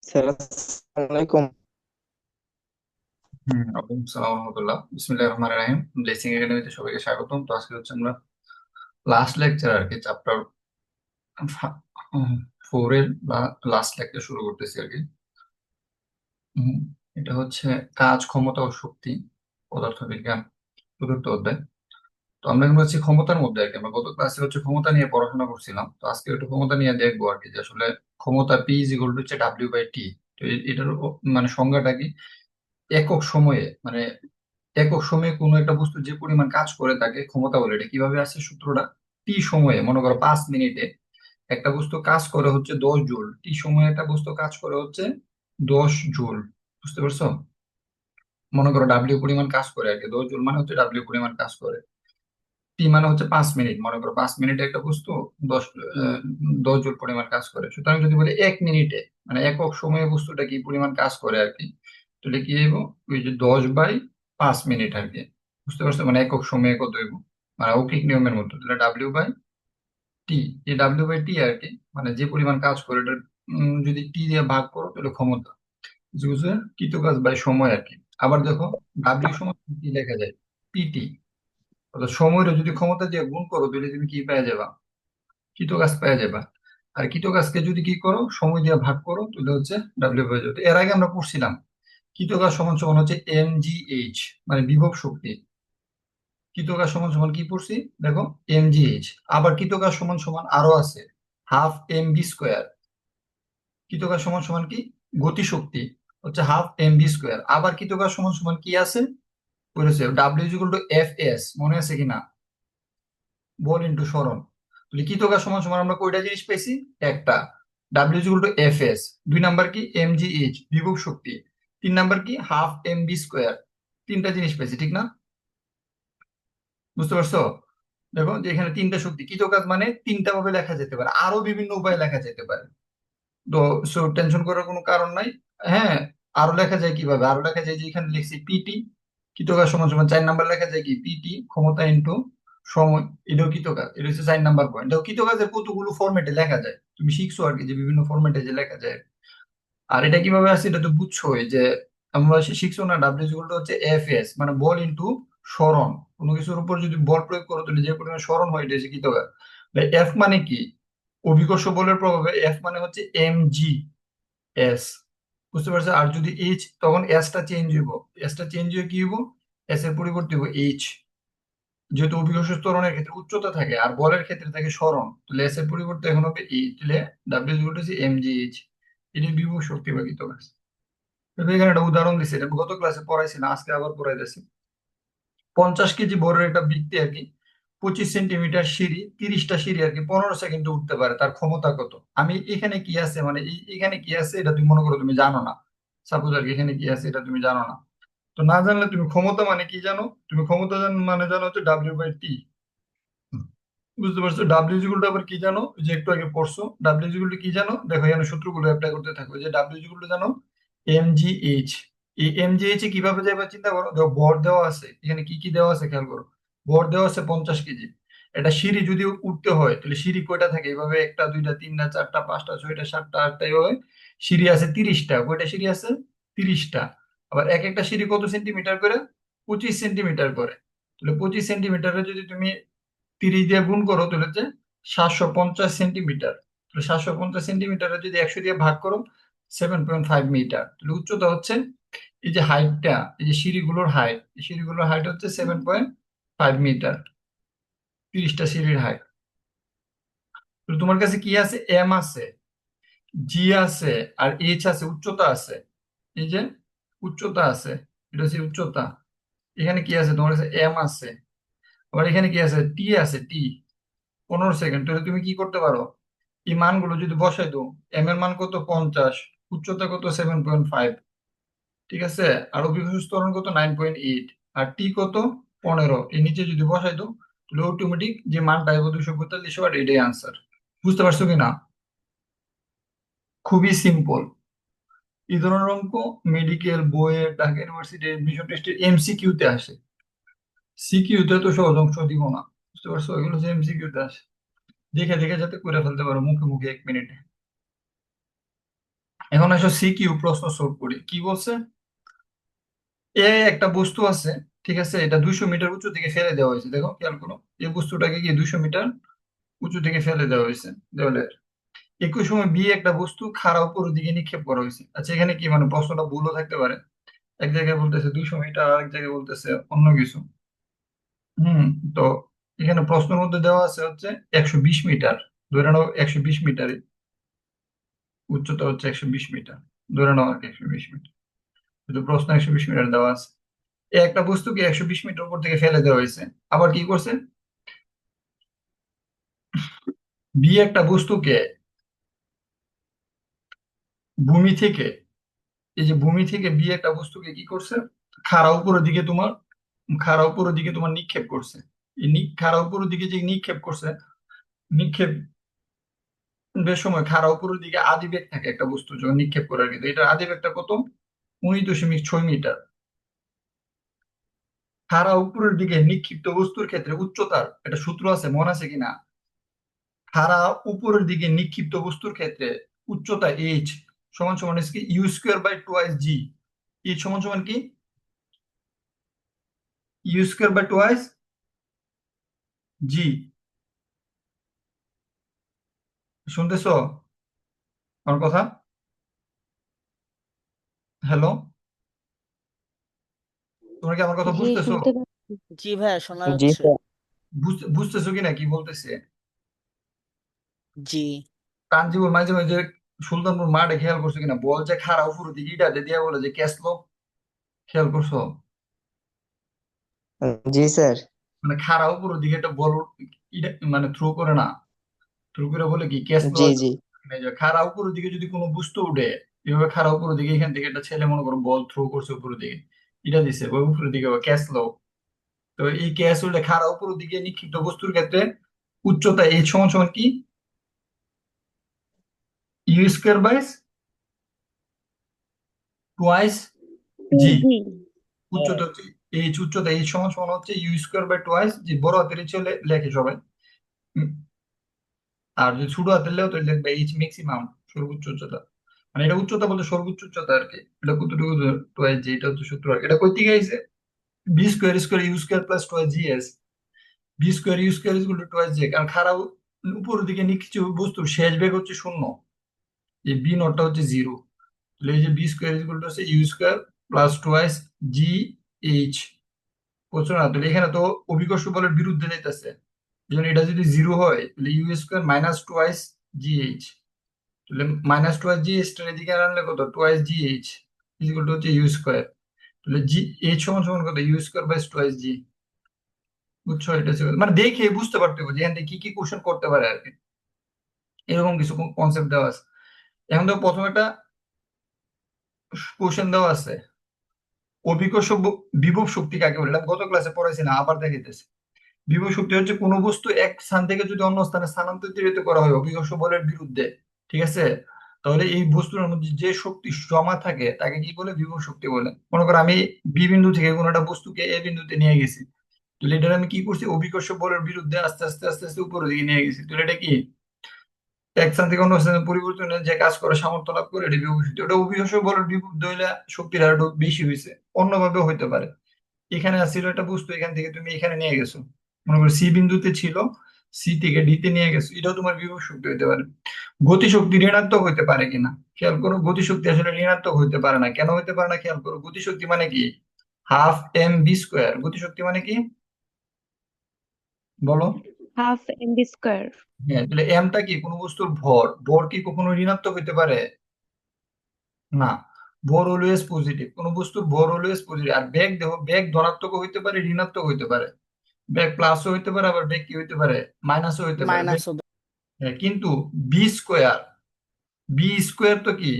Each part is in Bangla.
স্যার, আসসালামু আলাইকুম। ওয়ালাইকুম আসসালাম রহমতুল্লাহ। বিসমিল্লাহির রহমানির রহিম। ব্লেসিং একাডেমিতে সবাইকে স্বাগতম। তো আজকে হচ্ছে আমরা লাস্ট লেকচার আর কি, চ্যাপ্টার 4 এর লাস্ট লেকচার শুরু করতেছি আর কি। উম, এটা হচ্ছে কাজ, ক্ষমতা ও শক্তি, পদার্থবিজ্ঞান, চতুর্থ অধ্যায়। তো আমরা এখন হচ্ছে ক্ষমতার মধ্যে আর কি। আমরা গত ক্লাসে হচ্ছে ক্ষমতা নিয়ে পড়াশোনা করছিলাম, তো আজকে একটু ক্ষমতা নিয়ে দেখবো আর কি, যে আসলে ক্ষমতা পি ইজ ইকুয়াল টু হচ্ছে ডাব্লিউ বাই টি। তো এটার মানে সংজ্ঞাটা কি, একক সময়ে মানে একক সময়ে কোনো একটা বস্তু যে পরিমাণ কাজ করে তাকে ক্ষমতা বলে। এটা কিভাবে আসছে সূত্রটা, টি সময়ে মনে করো 5 মিনিটে একটা বস্তু কাজ করে হচ্ছে 10 জুল, টি সময়ে একটা বস্তু কাজ করে হচ্ছে 10 জুল। বুঝতে পারছো? মনে করো ডাব্লিউ পরিমাণ কাজ করে আর কি, 10 জুল মানে হচ্ছে ডাব্লিউ পরিমাণ কাজ করে। টি মানে হচ্ছে 5 মিনিট, মনে করো 5 মিনিটে একটা বস্তু দশ আহ, 10 জুল পরিমাণ কাজ করে। সুতরাং যদি বলি 1 মিনিটে মানে একক সময়ে বস্তুটা কি পরিমাণ কাজ করে আর কি, তাহলে কি হইব, ওই যে 10/5 মিনিট আর কি। বুঝতে পারছো? মানে একক সময়ে কত হইব, মানে অলৌকিক নিয়মের মতো, তাহলে ডাব্লিউ বাই টি। এই ডাব্লিউ বাই টি আর কি, মানে যে পরিমাণ কাজ করে এটা যদি টি দিয়ে ভাগ করো তাহলে ক্ষমতা, কিছু কিছু কৃতকাজ বাই সময় আর কি। আবার দেখো, ডাব্লিউ সমান কি লেখা যায়, পিটি। অর্থাৎ সময়ের যদি ক্ষমতা দিয়ে গুণ করো তাহলে তুমি কি পেয়ে যাবা, কৃতকাজ পেয়ে যাবা। আর কৃতকাজকে যদি কি করো, সময় দিয়ে ভাগ করো, তাহলে হচ্ছে ডাব্লিউ পেয়ে যাবে। তো এর আগে আমরা পড়ছিলাম কৃতকাজ সমান সমান হচ্ছে এম জি এইচ, মানে বিভব শক্তি। কৃতকাজ সমান সমান কি পড়ছি, দেখো, এম জি এইচ। আবার কৃতকাজ সমান সমান আরো আছে, হাফ এম বি স্কোয়ার। কৃতকাজ সমান সমান কি, গতিশক্তি, হচ্ছে হাফ এম বি স্কোয়ার। আবার কৃতকাজ সমান সমান কি আছে, বলেছে W equal two F S, মনে আছে কিনা, বল ইন্টু সরণ। তাহলে কৃতকাজ সমান সমান আমরা কয়টা জিনিস পেয়েছি, একটা, W equal two F S. দুই নাম্বার কি, এম জি এইচ বিভব শক্তি। তিন নাম্বার কি, হাফ এম বি স্কোয়ার। তিনটা জিনিস পেয়েছি, ঠিক না? বুঝতে পারছো? দেখো যে এখানে তিনটা শক্তি, কৃতকাজ মানে তিনটা ভাবে লেখা যেতে পারে, আরো বিভিন্ন উপায়ে লেখা যেতে পারে। তো সো টেনশন করার কোনো কারণ নাই। হ্যাঁ, আরো লেখা যায় কিভাবে, আরো লেখা যায় যে এখানে লিখছি পিটি, কৃতকাজ সমান সমান 4 নাম্বার লেখা যায় কি, পিটি ক্ষমতা ইনটু সময়। এটাও কৃতকাজ, এটা হচ্ছে 4 নাম্বার পয়েন্ট। এটাও কৃতকাজের কতগুলো ফরম্যাটে লেখা যায়, তুমি শিখছো আর কি, যে বিভিন্ন ফরম্যাটে যে লেখা যায়। আর এটা কিভাবে আসছে এটা তো বুঝছোই, যে আমরা শিখছো না, ডাব্লিউ হচ্ছে এফ এস, মানে বল ইনটু সরণ। কোনো কিছুর উপর যদি বল প্রয়োগ করো তাহলে যে পরিমাণ সরণ হয় এটা হচ্ছে কৃতকাজ। এফ মানে কি, অভিকর্ষ বলের প্রভাবে, এফ মানে হচ্ছে এম জি এস। বুঝতে পারছো? আর যদি এইচ, তখন এসটা চেঞ্জ হইব, এসটা চেঞ্জ হয়ে কি হইব, এস এর পরিবর্তে হইব এইচ। যেহেতু অভিকর্ষ ত্বরণের ক্ষেত্রে উচ্চতা থাকে আর বলের ক্ষেত্রে থাকে সরণ, তাহলে এস এর পরিবর্তে এখন হবে এইচ, তাহলে W equal to M G H. এটি বিভব শক্তি বা কৃতকাজ। তবে এখানে একটা উদাহরণ দিচ্ছে, এটা আমি গত ক্লাসে পড়াইছিলাম, আজকে আবার পড়াইতেছি। 50 কেজি বড় একটা বৃত্তি আর কি, 25 সেন্টিমিটার সিঁড়ি, 30টা সিঁড়ি আর কি 15 সেকেন্ডে উঠতে পারে, তার ক্ষমতা কত? আমি এখানে কি আছে মানে এখানে কি আছে এটা তুমি মনে করো তুমি জানো না, সাপোজ আর কি এখানে কি আছে এটা তুমি জানো না। তো না জানলে তুমি ক্ষমতা মানে কি জানো, তুমি ক্ষমতা মানে জানো হচ্ছে ডাব্লিউ বাই টি। বুঝতে পারছো? ডাব্লিউ ইকুয়াল আবার কি জানো, ওই যে একটু আগে পড়ছো, ডাব্লিউ ইকুয়াল কি জানো, দেখো এখানে সূত্রগুলো অ্যাপ্লাই করতে থাকো। ওই যে ডাব্লিউ ইকুয়াল জানো, এম জি এইচ। এই এম জি এইচ এ কিভাবে যাবে চিন্তা করো, দেখো ভর দেওয়া আছে, এখানে কি কি দেওয়া আছে খেয়াল করো। ভর দেওয়া আছে 50 কেজি। এটা সিঁড়ি যদি উঠতে হয় তাহলে সিঁড়ি কয়টা থাকে, এইভাবে একটা দুইটা তিনটা চারটা পাঁচটা ছয়টা সাতটা আটটা, এইভাবে সিঁড়ি আছে 30টা। কয়টা সিঁড়ি আছে, 30টা। আবার এক একটা সিঁড়ি কত সেন্টিমিটার করে, 25 সেন্টিমিটার করে। তাহলে 25 সেন্টিমিটারে যদি তুমি 30 দিয়ে গুণ করো তাহলে হচ্ছে 750 সেন্টিমিটার। তাহলে 750 সেন্টিমিটারে যদি 100 দিয়ে ভাগ করো, 7.5 মিটার। তাহলে উচ্চতা হচ্ছে, এই যে হাইটটা, এই যে সিঁড়িগুলোর হাইট, এই সিঁড়িগুলোর হাইট হচ্ছে 7.5 মিটার, 30টা সিঁড়ির হাইট। তো তোমার কাছে কি আছে, এম আছে, জি আছে, আর এইচ আছে, উচ্চতা আছে। এই যে উচ্চতা আছে, এটা হচ্ছে উচ্চতা। এখানে কি আছে, তোমার কাছে এম আছে। আবার এখানে কি আছে, টি আছে, টি 15 সেকেন্ড। তাহলে তুমি কি করতে পারো, এই মানগুলো যদি বসাই দাও, এম এর মান কত 50, উচ্চতা কত 7.5, ঠিক আছে, আর অভিকর্ষ ত্বরণ কত 9.8, আর টি কত 15, এই নিচে যদি বসাই দাও তাহলে অটোমেটিক যে মানটা আসবে 242 ওয়াট, এটাই আনসার। বুঝতে পারছো কি না? খুবই সিম্পল। এই ধরনের অঙ্ক মেডিকেল বইয়ে, ঢাকা ইউনিভার্সিটি এডমিশন টেস্টের এমসিকিউ তে আসে। সিকিউ তে তো সহজ অংশ দিব না। বুঝতে পারছো? এগুলো যে এমসিকিউ তে আসে, দেখে দেখে যাতে করে ফেলতে পারো মুখে মুখে 1 মিনিটে। এখন আসো সিকিউ প্রশ্ন সলভ করি। কি বলছে? একটা বস্তু আছে, ঠিক আছে, এটা 200 মিটার উঁচু থেকে ফেলে দেওয়া হয়েছে। দেখো খেয়াল করো, এই বস্তুটাকে কি 200 মিটার উঁচু থেকে ফেলে দেওয়া হয়েছে দেওয়ালের। একই সময় বি একটা বস্তু খাড়া উপরের দিকে নিক্ষেপ করা হয়েছে। আচ্ছা, এখানে কি মানে প্রশ্নটা ভুলও থাকতে পারে। এক জায়গায় বলতেছে 200 মিটার, আর এক জায়গায় বলতেছে অন্য কিছু। হুম। তো এখানে প্রশ্নের মধ্যে দেওয়া আছে হচ্ছে 120 মিটার। ধরে নাও 120 মিটার, উচ্চতা হচ্ছে 120 মিটার, ধরে নাও আর কি 120 মিটার। কিন্তু প্রশ্ন 120 মিটার দেওয়া আছে। একটা বস্তুকে 120 মিটার উপর থেকে ফেলে দেওয়া হয়েছে। আবার কি করছে, বি একটা বস্তুকে ভূমি থেকে, এই যে ভূমি থেকে বি একটা বস্তুকে কি করছে, খাড়া উপরের দিকে তোমার, খাড়া উপরের দিকে তোমার নিক্ষেপ করছে। এই খাড়া উপরের দিকে যে নিক্ষেপ করছে, নিক্ষেপের সময় খাড়া উপরের দিকে আদি বেগ থাকে একটা বস্তু যখন নিক্ষেপ করার, কিন্তু এটা আদি বেগটা কত, 19.6 মিটার। খাড়া উপরের দিকে নিক্ষিপ্ত বস্তুর ক্ষেত্রে উচ্চতার একটা সূত্র আছে, মনে আছে কিনা? খাড়া উপরের দিকে নিক্ষিপ্ত বস্তুর ক্ষেত্রে উচ্চতা এইচ সমান সমান কি u square by twice g. H সমান সমান কি u square by twice g. শুনতেছো আমার কথা? হ্যালো, তোমরা কি আমার কথা জি, বুঝতেছো? শুনতে পাচ্ছি। জি ভাইয়া, শোনা জি যাচ্ছে। স্যার। বুঝতেছো কিনা কি বলতেছে? জি। তানজিবুর মাঝে মাঝে, সুলতানপুর মাঠে খেয়াল করছো কিনা, বল যে খাড়া উপরের দিকে ইটা দিয়ে বলে যে ক্যাসলো, খেয়াল করছো? জি স্যার। মানে খাড়া উপরের দিকে একটা বল মানে থ্রো করে না, থ্রো করে বলে কি ক্যাসলো। জি জি। খাড়া উপরের দিকে যদি কোনো বস্তু উঠে, এভাবে খাড়া উপরের দিকে, এখান থেকে একটা ছেলে মনে করো বল থ্রো করছে উপরের দিকে, এটা দিছে ওই উপরের দিকে ক্যাসলো। তো এই ক্যাস উঠে খাড়া উপরের দিকে নিক্ষিপ্ত বস্তুর ক্ষেত্রে উচ্চতা এইচ সমান সমান কি ইউ স্কোয়ার বাই টোয়াইস জি। জি। উচ্চতা হচ্ছে এইচ, উচ্চতা এইচ সমান সমান হচ্ছে ইউ স্কোয়ার বাই টোয়াইস জি। বড় হাতের এইচ হলে লেখে সবাই। উম, আর যদি ছোট হাতের লেও তো লিখবে এইচ ম্যাক্সিমাম, সর্বোচ্চ উচ্চতা। মানে এটা উচ্চতা বলতে সর্বোচ্চ উচ্চতা আর কি। এটা কতটুকু টোয়াইস জি, এটা হচ্ছে সূত্র আর কি। এটা কই থেকে আইছে? B square square u square plus twice g s. B square u square is to twice g, কারণ খারাপ উপরের দিকে নিক্ষিপ্ত বস্তুর শেষ বেগ হচ্ছে শূন্য, এই বি নটটা হচ্ছে জিরো। তাহলে এই যে বি স্কোয়ার ইজ টু হচ্ছে u square plus twice g h. বুঝছো না? তাহলে এখানে তো অভিকর্ষ বলের বিরুদ্ধে যাইতেছে, এই জন্য এটা যদি জিরো হয় তাহলে u square minus twice g h. তাহলে মাইনাস টোয়াইস জি এইচ টার এদিকে আনলে কত, twice g h equal to হচ্ছে ইউ স্কোয়ার। তাহলে জি এইচ সমান সমান কত, u square by twice g. বুঝছো? এটা হচ্ছে মানে দেখে বুঝতে পারতে হবে যে এখান থেকে কি কি কোশ্চেন করতে পারে আর কি। এরকম কিছু কনসেপ্ট দেওয়া আছে। এখন তো প্রথম একটা কোশ্চেন দেওয়া আছে, অভিকর্ষ বিভব শক্তি কাকে বলে, এটা আমি গত ক্লাসে পড়াইছি না, আবার দেখাইতেছি। বিভব শক্তি হচ্ছে কোনো বস্তু এক স্থান থেকে যদি অন্য স্থানে স্থানান্তরিত করা হয় অভিকর্ষ বলের বিরুদ্ধে, ঠিক আছে, তাহলে এই বস্তুর মধ্যে যে শক্তি জমা থাকে তাকে কি বলে, বিভব শক্তি বলে। মনে করো আমি বি বিন্দু থেকে কোনো একটা বস্তুকে এ বিন্দুতে নিয়ে গেছি, তাহলে এটা আমি কি করছি, অভিকর্ষ বলের বিরুদ্ধে আস্তে আস্তে আস্তে আস্তে উপরের দিকে নিয়ে গেছি, তাহলে এটা কি এক স্থান থেকে অন্য স্থানে পরিবর্তনের যে কাজ করে সামর্থ্য লাভ করে, এটা বিভব শক্তি। ওটা অভিকর্ষ বলের বিরুদ্ধে হইলে শক্তির আরো বেশি হয়েছে। অন্যভাবে হইতে পারে, এখানে আসছিল একটা বস্তু, এখান থেকে তুমি এখানে নিয়ে গেছো, মনে করো সি বিন্দুতে ছিল, সি থেকে ডি তে নিয়ে গেছো, এটাও তোমার বিভব শক্তি হতে পারে। গতিশক্তি ঋণাত্মক হইতে পারে কিনা খেয়াল করো, গতিশক্তি আসলে ঋণাত্মক হইতে পারে না। কেন হইতে পারে না খেয়াল করো, গতিশক্তি মানে কি হাফ এম বি স্কোয়ার। গতিশক্তি মানে কি বলো? Half MB square. হ্যাঁ, তাহলে এমটা কি কোনো বস্তুর ভর, ভর কি কখনো ঋণাত্মক হইতে পারে না। ভর অলওয়েজ পজিটিভ, কোন বস্তুর ভর অলওয়েজ পজিটিভ। আর বেগ দেখো, বেগ ধনাত্মক হইতে পারে ঋণাত্মক হইতে পারে, ব্যাক প্লাসও হইতে পারে, আবার ব্যাক কি হইতে পারে, মাইনাসও হইতে পারে। মাইনাস হবে। হ্যাঁ, কিন্তু বি স্কোয়ার, বি স্কোয়ার তো কি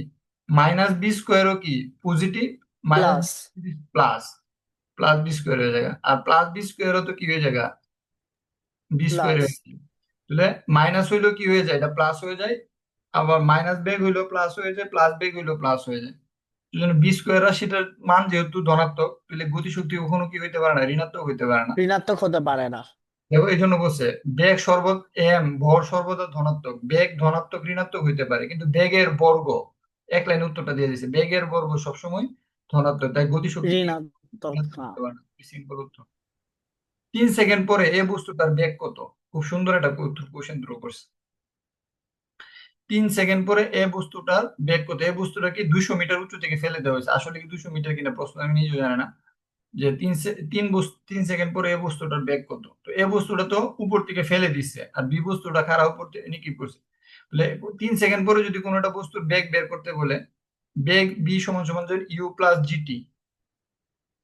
মাইনাস বি স্কোয়ারও কি positive, minus plus. Plus, plus v square হয়ে যায়। আর প্লাস বি স্কোয়ারও তো কি হয়ে যায়, বি স্কোয়ার প্লাস। হয়ে যায়। তাহলে মাইনাস হইলেও কি হয়ে যায়, এটা প্লাস হয়ে যায়। আবার মাইনাস বেগ হইলেও প্লাস হয়ে যায়, প্লাস বেগ হইলেও প্লাস হয়ে যায়। এই জন্য বি স্কোয়ার রাশিটার মান যেহেতু ধনাত্মক, তাহলে গতিশক্তি কখনো কি হইতে পারে না, ঋণাত্মক হইতে পারে না। ঋণাত্মক হতে পারে না। দেখো এই জন্য বলছে বেগ এম ভর সর্বদা ধনাত্মক। বেগ ধনাত্মক ঋণাত্মক হইতে পারে, কিন্তু বেগের বর্গ এক লাইনে উত্তরটা দিয়ে দিছে, বেগের বর্গ সবসময় ধনাত্মক, তাই গতিশক্তি ঋণাত্মক, হ্যাঁ। সিম্পল উত্তর। 3 সেকেন্ড পরে এ বস্তুটার বেগ কত? খুব সুন্দর একটা কোশ্চেন থ্রো করছে। 3 সেকেন্ড পরে এ বস্তুটার বেগ কত? এ বস্তুটা কি 200 মিটার উঁচু থেকে ফেলে দেওয়া হয়েছে, আসলে কি 200 মিটার কিনা প্রশ্ন আমি নিজেও জানি না। যে 3 সেকেন্ড পরে এ বস্তুটার বেগ কত, তো এ বস্তুটা তো উপর থেকে ফেলে দিচ্ছে আর বি বস্তুটা খাড়া উপর থেকে নিক্ষেপ করছে। তাহলে 3 সেকেন্ড পরে যদি কোনো একটা বস্তুর বেগ বের করতে বলে, বেগ বি সমান সমান u plus g t,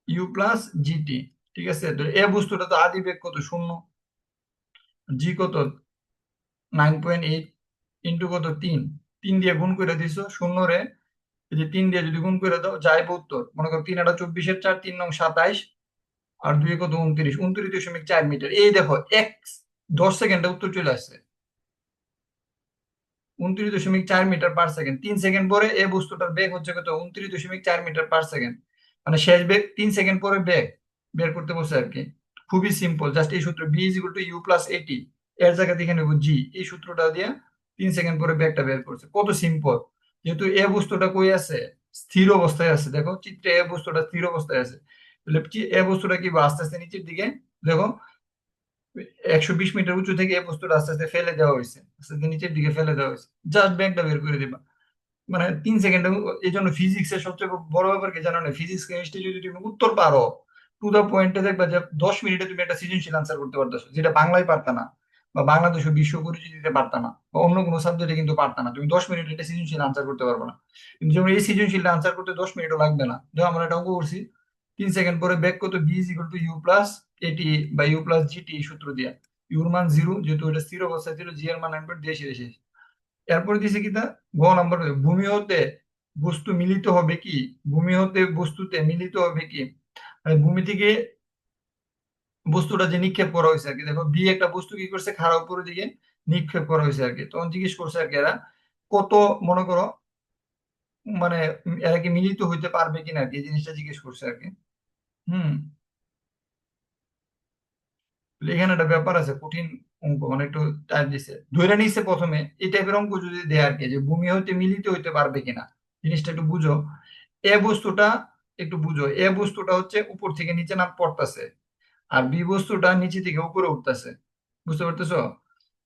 u plus g t, ঠিক আছে? তো এ বস্তুটা তো আদি বেগ কত? 0। জি কত? 9.8 ইন্টু কত? 3। 3 দিয়ে গুণ করে দিছো 0 রে, এই যে 3 দিয়ে যদি গুণ করে দাও যায় 72। মনে করো 3 আটা 24-এর 4, 3 নং 27, আর 2 কত? 29, 29.4 মিটার। এই দেখো 10 সেকেন্ডে উত্তর চলে আসছে, 29.4 মিটার পার সেকেন্ড। 3 সেকেন্ড পরে এই বস্তুটার বেগ হচ্ছে কত? 29.4 মিটার পার সেকেন্ড। মানে শেষ বেগ 3 সেকেন্ড পরে বেগ বের করতে বসে আর কি। খুবই সিম্পল, জাস্ট এই সূত্র v is equal to u plus a t, এর জায়গা দেখে নেবো জি, এই সূত্রটা দিয়ে 3 সেকেন্ড পরে বেগটা বের করছে। কত সিম্পল! যেহেতু এ বস্তুটা কই আছে? স্থির অবস্থায় আছে। দেখো চিত্রে এ বস্তুটা স্থির অবস্থায় আছে, তাহলে এ বস্তুটা কি আস্তে আস্তে নিচের দিকে, দেখো 120 মিটার উঁচু থেকে এই বস্তুটা আস্তে আস্তে ফেলে দেওয়া হয়েছে, আস্তে আস্তে নিচের দিকে ফেলে দেওয়া হয়েছে। জাস্ট ব্যাগটা বের করে দিবা, মানে 3 সেকেন্ডে। এই জন্য ফিজিক্সের সবচেয়ে বড় ব্যাপার কি জানো না? ফিজিক্স কেমিস্ট্রি যদি তুমি উত্তর পারো টু দা পয়েন্টে, দেখবা যে 10 মিনিটে তুমি একটা সৃজনশীল আনসার করতে পারতেছো, যেটা বাংলায় পারতা না, বা বাংলাদেশ ও বিশ্ব পরিচিতি দিতে পারতা না, বা অন্য কোনো সাবজেক্টে কিন্তু পারতা না। তুমি 10 মিনিটে একটা সৃজনশীল আনসার করতে পারবে না। কিন্তু যেমন এই সৃজনশীলটা আনসার করতে 10 মিনিটও লাগবে না। দেখো আমরা এটা অঙ্ক করছি, 3 সেকেন্ড পরে ব্যাক কত? V is equal to u plus a t বা ইউ প্লাস জিটি, এই সূত্র দিয়ে। ইউর মান 0, যেহেতু এটা স্থির অবস্থায় ছিল, জি এর মান 9 দিয়ে শেষ। এরপরে দিছে কি তা গ নাম্বার, ভূমি হতে বস্তু মিলিত হবে কি? ভূমি হতে বস্তুতে মিলিত হবে কি? মানে ভূমি থেকে বস্তুটা যে নিক্ষেপ করা হয়েছে আর কি। দেখো বি একটা বস্তু কি করছে, খাড়া উপরের দিকে নিক্ষেপ করা হয়েছে আর কি। তখন জিজ্ঞেস করছে আর কি এরা কত, মনে করো, মানে এরা কি মিলিত হইতে পারবে কিনা আর কি, এই জিনিসটা জিজ্ঞেস করছে আর কি। হুম। এখানে একটা ব্যাপার আছে, কঠিন অঙ্ক, মানে একটু টাইপ দিছে, ধরে নিছে প্রথমে এই টাইপের অঙ্ক যদি দেয় আর কি, যে ভূমি হইতে মিলিত হইতে পারবে কিনা, জিনিসটা একটু বুঝো। এ বস্তুটা একটু বুঝো, এ বস্তুটা হচ্ছে উপর থেকে নিচে নাম পড়তেছে, আর বি বস্তুটা নিচে থেকে উপরে উঠতেছে। বুঝতে পারতেছো?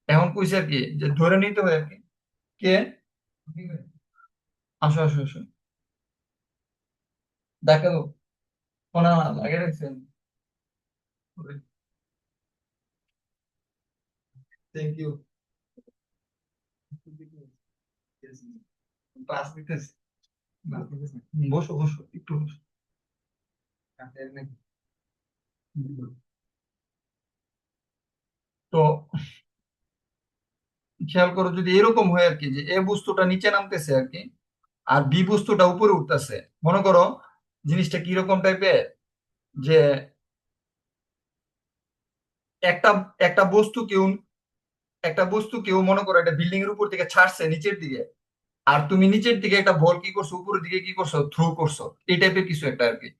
এখন কইছে আর কি যে ধরে নিতে হয় আর কি। কে? আসো আসো আসো, দেখো কোনা লাগে রাখছেন। Thank you. ক্লাস নিতেছি। বসো বসো একটু বসো। তো খেয়াল করো, যদি এরকম হয় আর কি, যে এ বস্তুটা নিচে নামতেছে আর কি, আর বি বস্তুটা উপরে উঠতেছে, মনে করো জিনিসটা কিরকম টাইপের, যে একটা একটা বস্তু কেউ মনে করো একটা বিল্ডিং এর উপর থেকে ছাড়ছে নিচের দিকে, আর তুমি নিচের দিকে একটা বল কি করছো, উপরের দিকে কি করছো, থ্রো করছো, এই টাইপের কিছু একটা আর কি।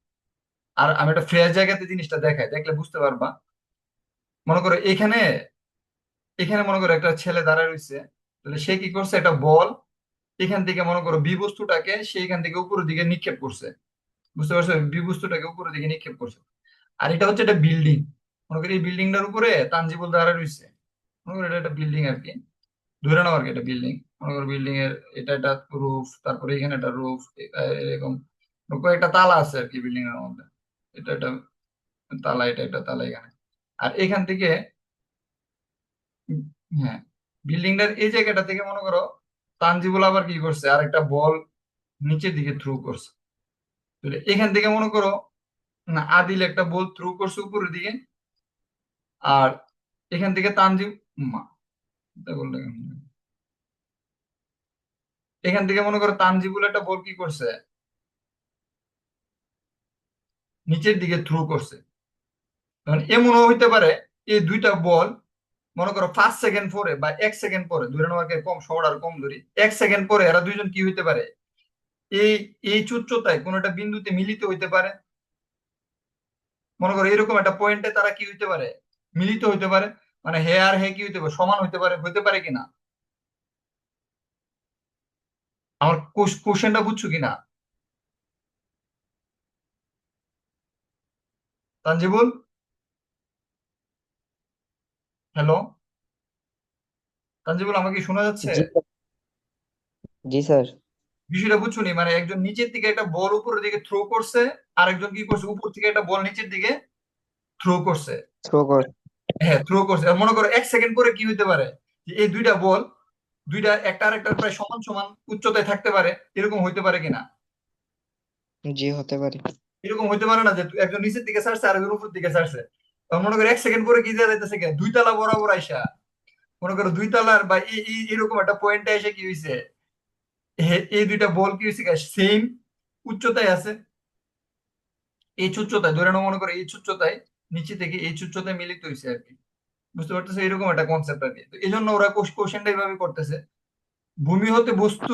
আর আমি একটা ফ্রেশ জায়গাতে জিনিসটা দেখাই, দেখলে বুঝতে পারবা। মনে করো এখানে এখানে মনে করো একটা ছেলে দাঁড়ায় রয়েছে, তাহলে সে কি করছে, একটা বল এখান থেকে মনে করো বি বস্তুটাকে সে এখান থেকে উপরের দিকে নিক্ষেপ করছে। বুঝতে পারছো? বি বস্তুটাকে উপরের দিকে নিক্ষেপ করছে। আর এটা হচ্ছে একটা বিল্ডিং, মনে করি এই বিল্ডিংটার উপরে তানজিবুল দাঁড়ায় রয়েছে। মনে করো এটা একটা বিল্ডিং আর কি, ধরে নাও আর কি এটা বিল্ডিং। মনে করো বিল্ডিং এর এটা একটা রুফ, তারপরে এখানে একটা রুফ, এরকম কয়েকটা তালা আছে আর কি বিল্ডিং এর মধ্যে। এটা একটা তালা, এটা একটা তালা এখানে। আর এখান থেকে উম, হ্যাঁ, বিল্ডিংটার এই জায়গাটা থেকে মনে করো তানজিবুল আবার কি করছে, আর একটা বল নিচের দিকে থ্রু করছে। তাহলে এখান থেকে মনে করো, না, আদিল একটা বল থ্রু করছে উপরের দিকে, আর এখান থেকে তানজিব, মা, এটা বললে কেমন? এখান থেকে মনে করো তানজিবুল একটা বল কি করছে, নিচের দিকে থ্রু করছে। কারণ এমনও হইতে পারে এই দুইটা বল, মনে করো 5 সেকেন্ড পরে বা 1 সেকেন্ড পরে, ধরে নেওয়া কম, সময় আর কম ধরি, 1 সেকেন্ড পরে এরা দুইজন কি হইতে পারে, এই এই উচ্চতায় কোন একটা বিন্দুতে মিলিত হইতে পারে। মনে করো এরকম একটা পয়েন্টে তারা কি হইতে পারে, মিলিত হইতে পারে। মানে হে আর হে কি হইতে পারে, সমান হইতে পারে, হইতে পারে কিনা? আমার কোশ্চেনটা বুঝছো কিনা? তানজিবুল, হ্যালো তানজিবুল, আমাকে শোনা যাচ্ছে? জি জি স্যার। বিষয়টা বুঝছো নি? মানে একজন নিচের দিকে একটা বল উপরের দিকে থ্রো করছে, আরেকজন কি করছে, উপর থেকে একটা বল নিচের দিকে থ্রো করছে। থ্রো কর। হ্যাঁ, থ্রো করছে। আর মনে করো 1 সেকেন্ড পরে কি হতে পারে, যে এই দুইটা বল, দুইটা একটা আরেকটার প্রায় সমান সমান উচ্চতায় থাকতে পারে, এরকম হইতে পারে কিনা? জি হতে পারে। এরকম হইতে পারে না যে একজন নিচের দিকে ছাড়ছে আর একজন উপর দিকে ছাড়ছে? তখন মনে করো 1 সেকেন্ড পরে কি দেওয়া যাইতেছে, কি 2 তলা বরাবর আইসা, মনে করো 2 তলার বা এরকম একটা পয়েন্টে এসে কি হয়েছে, এই দুইটা বল কি হয়েছে, সেম উচ্চতায় আছে। এই উচ্চতায় ধরে নাও, মনে করো এই উচ্চতায় নিচে থেকে এই উচ্চতায় মিলিত হয়েছে আর কি। বুঝতে পারতেছে? এরকম একটা কনসেপ্ট আর কি। তো এই জন্য ওরা কোশ্চেনটা এইভাবে করতেছে, ভূমি হতে বস্তু,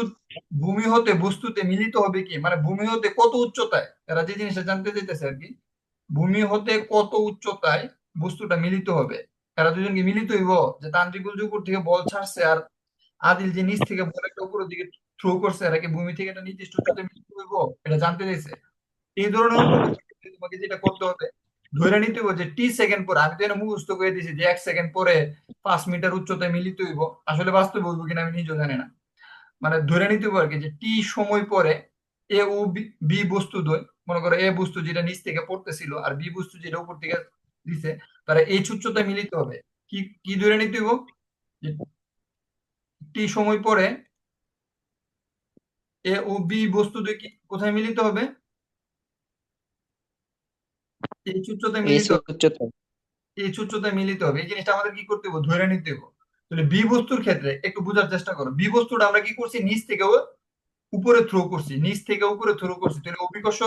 ভূমি হতে বস্তুতে মিলিত হবে কি, মানে ভূমি হতে কত উচ্চতায়, এরা যে জিনিসটা জানতে চাইতেছে আর কি, ভূমি হতে কত উচ্চতায় বস্তুটা মিলিত হবে। এরা দুজন কি মিলিত হইব, যে তান্ত্রিক যে উপর থেকে বল ছাড়ছে আর আদিল যে নিচ থেকে বল একটা উপরের দিকে থ্রো করছে, এরা কি ভূমি থেকে একটা নির্দিষ্ট উচ্চতায় মিলিত হইব, এটা জানতে চাইছে। এই ধরনের অঙ্কটা করতে তোমাকে যেটা করতে হবে, ধরে নিতে হবে যে T সেকেন্ড পরে, আমি তো এটা মুখস্থ করে দিয়েছি যে 1 সেকেন্ড পরে 5 মিটার উচ্চতায় মিলিত হইব। আসলে বাস্তবে হইব কিনা আমি নিজেও জানি না। মানে ধরে নিতে হবে আর কি, যে সময় পরে এ ও বি বস্তু দ্বয়, মনে করো এ বস্তু যেটা নিচ থেকে পড়তেছিল আর বি বস্তু যেটা উপর থেকে দিছে, তারা এই উচ্চতায় মিলিত হবে। কি কি ধরে নিতে হইব, যে সময় পরে এ ও বি বস্তু দ্বয় কি কোথায় মিলিত হবে, এই উচ্চতায় এই মিলিত হবে। উচ্চতা। এই উচ্চতায় মিলিত হবে, এই জিনিসটা আমাদের কি করতে হবে, ধরে নিতে হবে। তাহলে বি বস্তুর ক্ষেত্রে একটু বোঝার চেষ্টা করো, বি বস্তুটা আমরা কি করছি, নিচ থেকে উপরে থ্রো করছি, নিচ থেকে উপরে থ্রো করছি, তাহলে অভিকর্ষ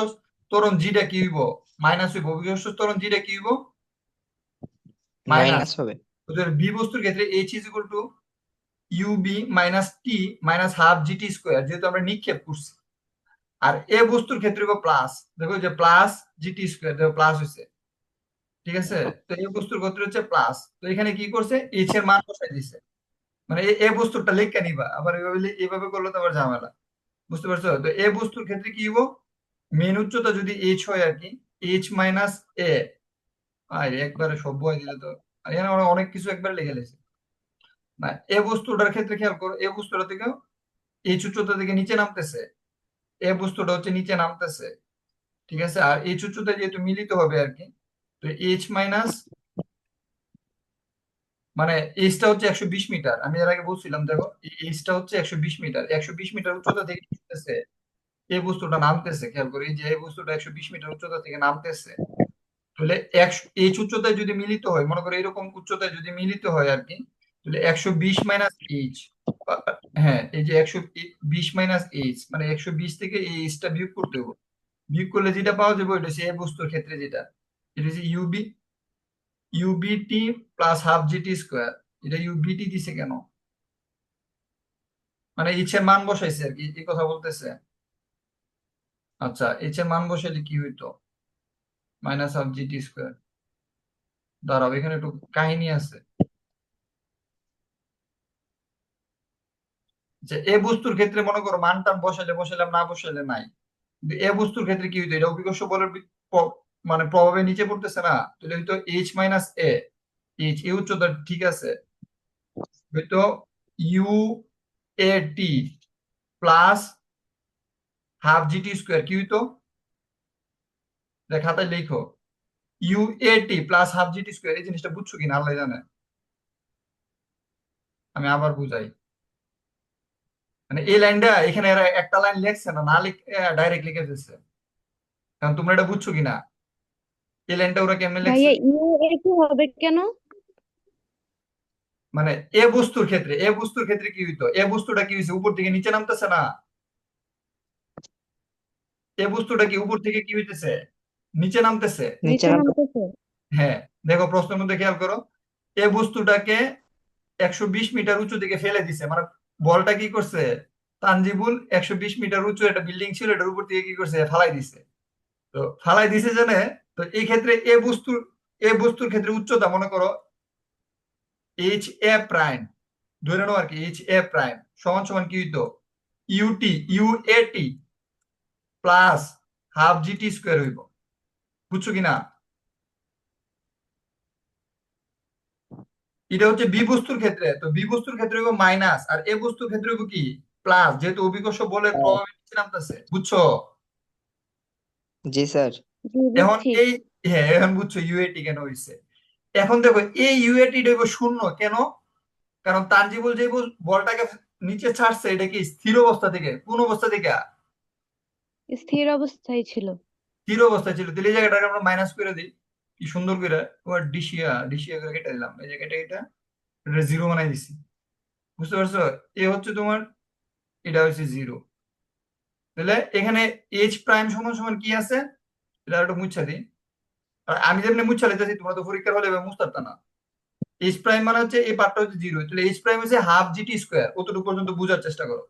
ত্বরণ জিটা কি হইব, মাইনাস হইব। অভিকর্ষ ত্বরণ জিটা কি হইব, মাইনাস। মাইনাস হবে। বি বস্তুর ক্ষেত্রে h is equal to u b minus t minus half g t square, যেহেতু আমরা নিক্ষেপ করছি। আর এ বস্তুর ক্ষেত্রে প্লাস, দেখো যে প্লাস জিটি স্কোয়ার, দেখো প্লাস হয়েছে, ঠিক আছে। তো এই বস্তুর ক্ষেত্রে হচ্ছে প্লাস, তো এখানে কি করছে, এইচ এর মান বসাই দিছে। মানে এ বস্তুটা লেখা নিবা, আবার এভাবে এভাবে করলে তো আবার ঝামেলা। বুঝতে পারছো? তো এ বস্তুর ক্ষেত্রে কি হইব, মেন উচ্চতা যদি এইচ হয় আর কি, এইচ মাইনাস এ। আর একবারে সব বই দিলে তো, আর এখানে ওরা অনেক কিছু একবারে লিখে লেছে। না, এ বস্তুটার ক্ষেত্রে খেয়াল করো, এ বস্তুটা থেকে এইচ উচ্চতা থেকে নিচে নামতেছে, এ বস্তুটা হচ্ছে নিচে নামতেছে, ঠিক আছে। আর এইচ উচ্চতা যেহেতু মিলিত হবে আর কি, তো এইচ মাইনাস, মানে এইচটা হচ্ছে 120 মিটার, আমি এর আগে বলছিলাম দেখো, এইচটা হচ্ছে 120 মিটার, 120 মিটার উচ্চতা থেকে কি করতেছে, এই বস্তুটা নামতেছে। খেয়াল করি, এই যে এই বস্তুটা 120 মিটার উচ্চতা থেকে নামতেছে। তাহলে এইচ উচ্চতায় যদি মিলিত হয়, মনে করো এরকম উচ্চতায় যদি মিলিত হয় আর কি, তাহলে 120 মাইনাস এইচ, হ্যাঁ এই যে 120 মাইনাস এইচ, মানে 120 থেকে এই এইচটা বিয়োগ করতে হবে। বিয়োগ করলে যেটা পাওয়া যাবে ওইটা হচ্ছে এই বস্তুর ক্ষেত্রে যেটা, এটা হচ্ছে UBT plus half g t square. এটা ইউবিটি দিছে কেন, মানে এইচ এর মান বসাইছে আর কি, এই কথা বলতেছে। আচ্ছা, এইচ এর মান বসাইলে কি হইতো, মাইনাস হাফ জিটি স্কোয়ার। দাঁড়াও, এখানে একটু কাহিনী আছে। যে এ বস্তুর ক্ষেত্রে মনে করো মান টান বসাইলে বসাইলাম, না বসাইলে নাই। কিন্তু এ বস্তুর ক্ষেত্রে কি হইতো, এটা অভিকর্ষ বলের মানে প্রভাবে নিচে পড়তেছে না, তাহলে হয়তো h minus a, h a উচ্চতা, ঠিক আছে, হয়তো u a t plus half g t square, কি হইতো, খাতায় লিখো, u a t plus half g t square. এই জিনিসটা বুঝছো কিনা আল্লাহ জানে, আমি আবার বুঝাই। মানে এই লাইনটা এখানে এরা একটা লাইন লেখছে না, না লিখ, ডাইরেক্ট লিখে ফেলছে। কারণ তোমরা এটা বুঝছো কিনা, এই লাইনটা ওরা কেমনে লেখছে। ভাইয়া ইউ একই হবে কেন? মানে এ বস্তুর ক্ষেত্রে কি হইতো, এ বস্তুটা কি হয়েছে, উপর থেকে নিচে নামতেছে না, এ বস্তুটা কি উপর থেকে কি হইতেছে, নিচে নামতেছে। নিচে নিচে নামতে। নামতেছে। হ্যাঁ, দেখো প্রশ্নের মধ্যে খেয়াল করো, এ বস্তুটাকে 120 মিটার উঁচু দিকে ফেলে দিছে, মানে বলটা কি করছে, তানজিবুল 120 মিটার উঁচু একটা বিল্ডিং ছিল, এটার উপর থেকে কি করছে, ফালাই দিছে। তো ফালাই দিছে জানে, তো এই ক্ষেত্রে এ বস্তুর ক্ষেত্রে উচ্চতা মনে করো এইচ এ প্রাইম, ধরে নাও আর কি, এইচ এ প্রাইম সমান সমান কি হইতো, ইউএটি প্লাস হাফ জিটি স্কোয়ার হইব। বুঝছো কিনা? এটা হচ্ছে বি বস্তুর ক্ষেত্রে, তো বি বস্তুর ক্ষেত্রে হইব মাইনাস, আর এ বস্তুর ক্ষেত্রে হইব কি প্লাস, যেহেতু অভিকর্ষ বলের প্রভাবে নামতেছে। বুঝছো? জি স্যার। জি, এখন বুঝছি। এই, হ্যাঁ এখন বুঝছো ইউএটি কেন হইছে। এখন দেখো এই ইউএটি হইব শূন্য কেন? কারণ তানজিবুল যে বলটাকে নিচে ছাড়ছে, এটা কি স্থির অবস্থা থেকে, কোন অবস্থা থেকে? স্থির অবস্থায় ছিল। স্থির অবস্থায় ছিল। তাহলে এই জায়গাটাকে আমরা মাইনাস করে দিই, কি সুন্দর করে ওর ডিসিয়া ডিসিয়া করে কেটে দিলাম, এই জায়গাটা এটা জিরো বানাই দিছি। বুঝতে পারছো? এ হচ্ছে তোমার, এটা হচ্ছে জিরো। তাহলে এখানে এইচ প্রাইম সমান সমান কি আছে, এটা একটু মুছা দিই। আর আমি যেমনি মুছা লিতেছি, তোমরা তো পরীক্ষার হলে এভাবে মুছতে পারতা না। এইচ প্রাইম মানে হচ্ছে এই পার্টটা হচ্ছে জিরো, তাহলে এইচ প্রাইম হচ্ছে হাফ জিটি স্কোয়ার, অতটুকু পর্যন্ত বোঝার চেষ্টা করো।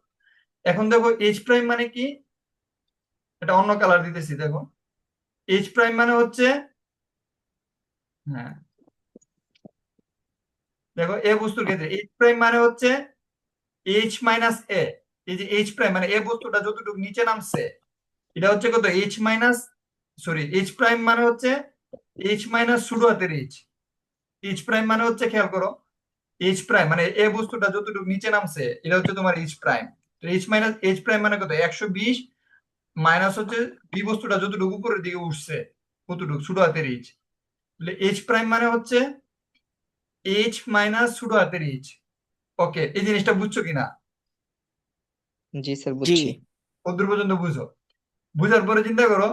এখন দেখো এইচ প্রাইম মানে কি, এটা অন্য কালার দিতেছি দেখো। এইচ প্রাইম মানে হচ্ছে, হ্যাঁ দেখো এ বস্তুর ক্ষেত্রে এইচ প্রাইম মানে হচ্ছে এইচ মাইনাস এ। এই যে এইচ প্রাইম মানে এ বস্তুটা যতটুকু নিচে নামছে, এটা হচ্ছে কত H minus, sorry H prime মানে হচ্ছে এইচ মাইনাস শুরু হাতের এইচ। এইচ প্রাইম মানে হচ্ছে, খেয়াল করো, এইচ প্রাইম মানে এ বস্তুটা যতটুকু নিচে নামছে, এটা হচ্ছে তোমার এইচ প্রাইম। তো এইচ মাইনাস এইচ প্রাইম মানে কত 120, মাইনাস হচ্ছে বি বস্তুটা যতটুকু উপরের দিকে উঠছে কতটুকু ছোট হাতের এইচ। তাহলে এইচ প্রাইম মানে হচ্ছে এইচ মাইনাস ছোট হাতের এইচ। ওকে, এই জিনিসটা বুঝছো কিনা? জি স্যার, জি। বুঝছি। কতদূর পর্যন্ত বুঝো? বুঝার পরে চিন্তা করো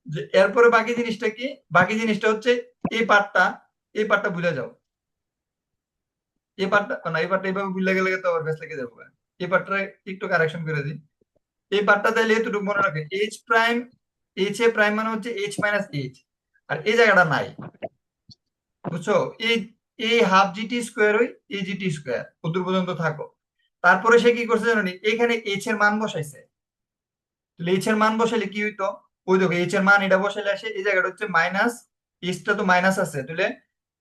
যে এরপরে বাকি জিনিসটা কি। বাকি জিনিসটা হচ্ছে এই পার্টটা, এই পার্টটা বুঝে যাও। এই পার্টটা না, এই পার্টটা এইভাবে বুঝলে গেলে তো আবার ব্যাস লেগে যাবো। এই পার্টটা একটু কারেকশন করে দিই। এই পার্টটা তাহলে এতটুকু মনে রাখবে, H prime, H A prime মানে হচ্ছে এইচ মাইনাস এইচ, আর এই জায়গাটা নাই। বুঝছো? এই এই হাফ জিটি স্কোয়ার ওই এই জিটি স্কোয়ার কতদূর পর্যন্ত থাকো। তারপরে সে কি করছে জানো নি, এখানে এইচ এর মান বসাইছে। তাহলে এইচ এর মান বসাইলে কি হইতো, ওই দেখো এইচ এর মান এটা বসাইলে আসে, এই জায়গাটা হচ্ছে মাইনাস, এইচটা তো মাইনাস আছে, তাহলে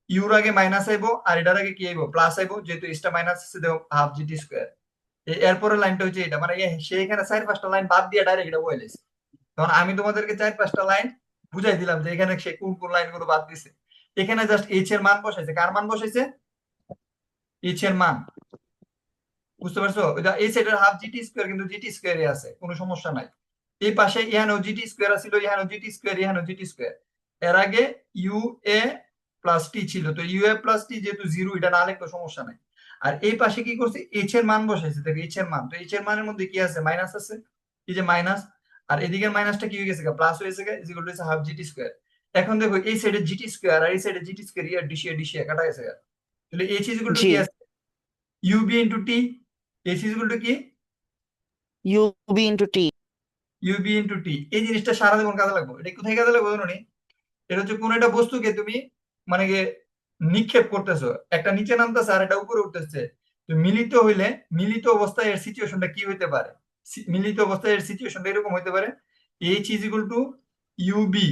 ইউর আগে মাইনাস আইবো আর এটার আগে কি আইবো প্লাস আইবো, যেহেতু এইচটা মাইনাস আছে দেখো হাফ জিটি স্কোয়ার। এরপরে লাইনটা হচ্ছে এটা, মানে সে এখানে 4-5টা লাইন বাদ দিয়ে ডাইরেক্ট এটা বলেছে। তখন আমি তোমাদেরকে 4-5টা লাইন বুঝাই দিলাম যে এখানে সে কোন কোন লাইন গুলো বাদ দিছে। এখানে জাস্ট এইচ এর মান বসাইছে। কার মান বসাইছে? এইচ এর মান। বুঝতে পারছো? এটা এই সাইডের হাফ জিটি স্কোয়ার কিন্তু জিটি স্কোয়ারই আছে, কোনো সমস্যা নাই। এই পাশে ইহানো জিটি স্কোয়ার ছিল, ইহানো জিটি স্কোয়ার, ইহানো জিটি স্কোয়ার। এর আগে ইউ এ প্লাস টি ছিল, তো ইউ এ প্লাস টি যেহেতু জিরো, এটা না লিখলে সমস্যা নাই। আর এই পাশে কি করছে, এইচ এর মান বসাইছে। দেখো এইচ এর মান, তো এইচ এর মানের মধ্যে কি আছে, মাইনাস আছে, এই যে মাইনাস। আর এদিকের মাইনাসটা কি হয়ে গেছে, প্লাস হয়ে গেছে, is equal to half g t square. এখন দেখো এই সাইডে জিটি স্কোয়ার আর এই সাইডে জিটি স্কোয়ার, ইয়ার ডিশিয়ে ডিশিয়ে কাটা গেছে। তাহলে h is equal to g. কি আছে, u b into t. H is equal to কি, u b into t. U b into t. এই জিনিসটা সারা জীবন কাজে লাগবে। এটা কোথায় কাজে লাগবে জানো নি? এটা হচ্ছে কোন একটা বস্তুকে তুমি মানে কি নিক্ষেপ করতেছো, একটা নিচে নামতেছে আর একটা উপরে উঠতেছে। তো মিলিত হইলে, মিলিত অবস্থায় এর সিচুয়েশনটা কি হইতে পারে? মিলিত অবস্থায় এর সিচুয়েশনটা এরকম হইতে পারে, h is equal to u b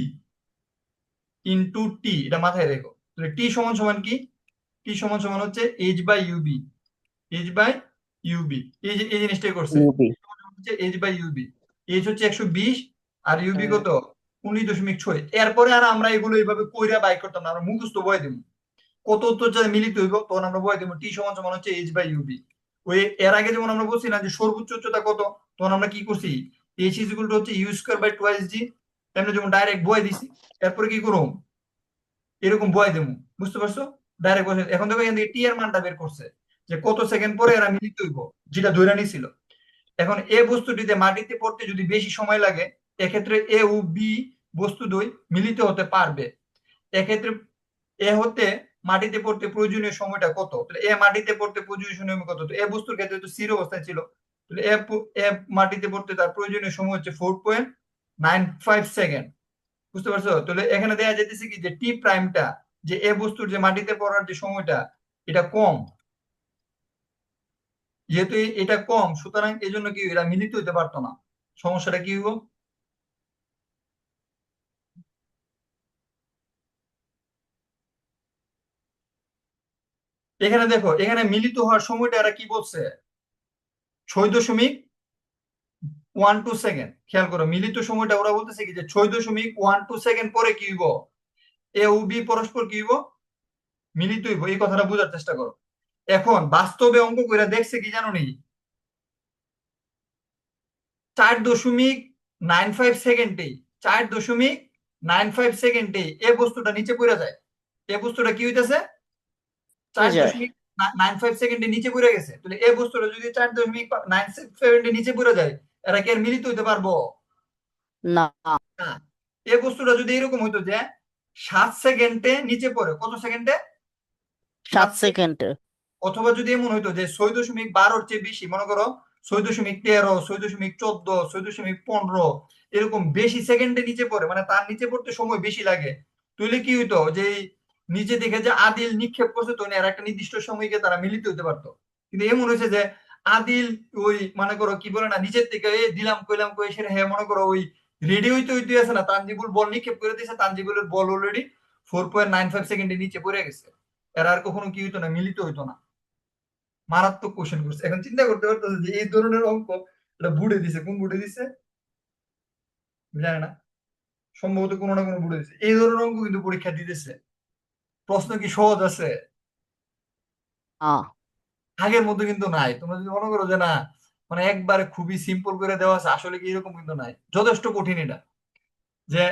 into t. এটা মাথায় রেখো। তাহলে টি সমান সমান কি, টি সমান সমান হচ্ছে h by u b, h by u b. এই যে এই জিনিসটাই করছে, ইউবি। হচ্ছে এইচ বাই ইউবি। এইচ হচ্ছে 120 আর ইউবি কত 19.6। এরপরে আর আমরা এগুলো এইভাবে কইরা বাই করতাম না, আমরা মুখস্থ বয়ে দিব। কত উত্তর যাতে মিলিত হইব তখন আমরা বয়ে দিব টি সমান সমান হচ্ছে এইচ বাই ইউবি। ওই এর আগে যেমন আমরা বলছি না যে সর্বোচ্চ উচ্চতা কত, তখন আমরা কি করছি, এইচ ইজ ইকুয়াল টু হচ্ছে ইউ স্কয়ার বাই টুয়াইস জি। আমরা যেমন ডাইরেক্ট বয়ে দিছি, এরপরে কি করব, এরকম বয়ে দেবো। বুঝতে পারছো? ডাইরেক্ট বসে। এখন দেখো এখান থেকে টি এর মানটা বের করছে, যে কত সেকেন্ড পরে এরা মিলিত হইব, যেটা ধরে নিছিল। এখন এ বস্তুটিতে মাটিতে পড়তে যদি বেশি সময় লাগে, এক্ষেত্রে এ ও বি বস্তু দ্বয় মিলিত হতে পারবে। এক্ষেত্রে এ হতে মাটিতে পড়তে প্রয়োজনীয় সময়টা কত, তাহলে এ মাটিতে পড়তে প্রয়োজনীয় সময় কত, তো এ বস্তুর ক্ষেত্রে তো স্থির অবস্থায় ছিল, তাহলে এ মাটিতে পড়তে তার প্রয়োজনীয় সময় হচ্ছে 4.95 সেকেন্ড। বুঝতে পারছো? তাহলে এখানে দেখা যাইতেছে কি যে টি প্রাইমটা, যে এ বস্তুর যে মাটিতে পড়ার যে সময়টা, এটা কম। যেহেতু এটা কম, সুতরাং এই জন্য কি এরা মিলিত হইতে পারতো না। সমস্যাটা কি হইব, এখানে দেখো এখানে মিলিত হওয়ার সময়টা এরা কি বলছে, 6.5 6.12 সেকেন্ড। খেয়াল করো মিলিত সময়টা ওরা বলতেছে কি যে 6.12 সেকেন্ড পরে কি হইব, এ ও বি পরস্পর কি হইব, মিলিত হইব। এই কথাটা বোঝার চেষ্টা করো। এখন বাস্তবে অঙ্ক কইরা দেখছে কি জানো নি, 4.95 সেকেন্ডে, 4.95 সেকেন্ডে এ বস্তুটা নিচে পড়ে যায়। এ বস্তুটা কি হইতেছে, চার যায় দশমিক নাইন ফাইভ সেকেন্ডে নিচে পড়ে গেছে। তাহলে এই বস্তুটা যদি 4.9 সেকেন্ডে নিচে পড়ে যায়, এরা কি আর মিলিত হইতে পারবো না না। এই বস্তুটা যদি এরকম হইতো যে 7 সেকেন্ডে নিচে পড়ে, কত সেকেন্ডে, 7 7 সেকেন্ডে অথবা যদি এমন হইতো যে 6.12 চেয়ে বেশি, মনে করো 6.13, 6.14, 6.15 এরকম বেশি সেকেন্ডে নিচে পড়ে, মানে তার নিচে পড়তে সময় বেশি লাগে, তাহলে কি হইতো যে এই নিচে দেখে যে আদিল নিক্ষেপ করছে, তো আর একটা নির্দিষ্ট সময়কে তারা মিলিত হইতে পারতো। কিন্তু এমন হয়েছে যে আদিল ওই মনে করো কি বলে না, নিচের থেকে এই দিলাম কইলাম কই সেটা হ্যাঁ মনে করো ওই রেডি হইতে হইতে আছে না, তানজিবুল বল নিক্ষেপ করে দিয়েছে, তানজিবুলের বল অলরেডি 4.95 সেকেন্ডে নিচে পড়ে গেছে। এরা আর কখনো কি হইতো না, মিলিত হইতো না। মারাত্মক কোশ্চেন করছে। এখন চিন্তা করতে পারতেছে যে এই ধরনের অঙ্ক এটা বুড়ে দিছে, কোন বুড়ে দিছে জানে না, সম্ভবত কোনো না কোনো বুড়ে দিছে। এই ধরনের অঙ্ক কিন্তু পরীক্ষা দিতেছে। প্রশ্ন কি সহজ আছে? আগের মতো কিন্তু নাই। তোমরা যদি মনে করো যে না মানে একবারে খুবই সিম্পল করে দেওয়া আছে, আসলে কি এরকম কিন্তু নাই, যথেষ্ট কঠিন এটা। যে